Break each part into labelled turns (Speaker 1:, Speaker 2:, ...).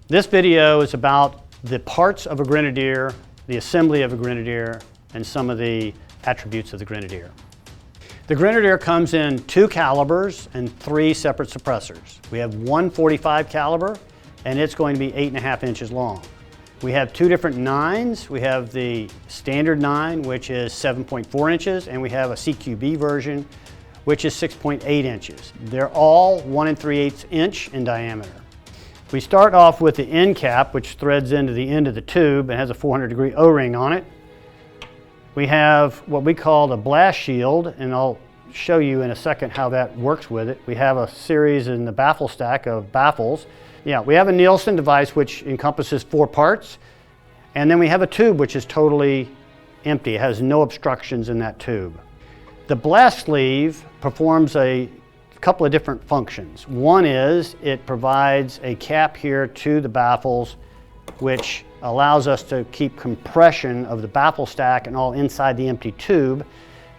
Speaker 1: This video is about the parts of a Grenadier, the assembly of a Grenadier, and some of the attributes of the Grenadier. The Grenadier comes in 2 calibers and 3 separate suppressors. We have one .45 caliber, and it's going to be 8.5 inches long. We have 2 different 9s. We have the standard 9, which is 7.4 inches, and we have a CQB version, which is 6.8 inches. They're all 1 3/8 inch in diameter. We start off with the end cap, which threads into the end of the tube and has a 400-degree O-ring on it. We have what we call the blast shield, and I'll show you in a second how that works with it. We have a series in the baffle stack of baffles. Yeah, we have a Nielsen device which encompasses 4 parts, and then we have a tube which is totally empty. It has no obstructions in that tube. The blast sleeve performs a couple of different functions. One is it provides a cap here to the baffles, which allows us to keep compression of the baffle stack and all inside the empty tube.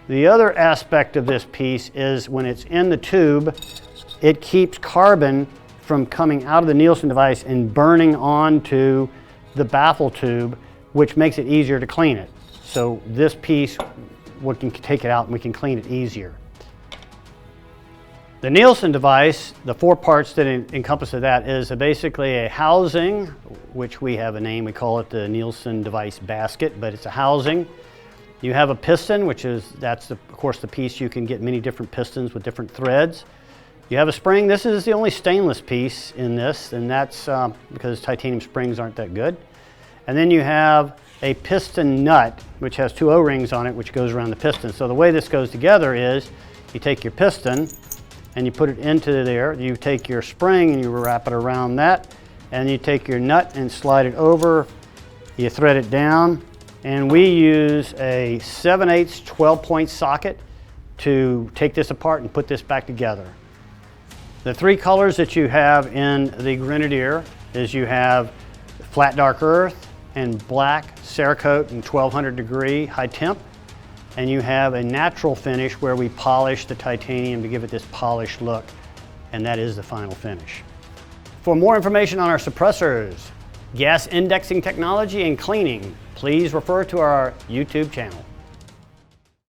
Speaker 1: The other aspect of this piece is when it's in the tube, it keeps carbon from coming out of the Nielsen device and burning onto the baffle tube, which makes it easier to clean it. So this piece, we can take it out and we can clean it easier. The Nielsen device, the 4 parts that encompass that is basically a housing, which we have a name, we call it the Nielsen device basket, but it's a housing. You have a piston, which is, of course, the piece you can get many different pistons with different threads. You have a spring. This is the only stainless piece in this, and that's because titanium springs aren't that good. And then you have a piston nut, which has 2 O-rings on it, which goes around the piston. So the way this goes together is you take your piston and you put it into there. You take your spring and you wrap it around that, and you take your nut and slide it over. You thread it down, and we use a 7/8 12-point socket to take this apart and put this back together. The 3 colors that you have in the Grenadier is you have flat dark earth and black Cerakote and 1200-degree high temp. And you have a natural finish where we polish the titanium to give it this polished look, and that is the final finish. For more information on our suppressors, gas indexing technology, and cleaning, please refer to our YouTube channel.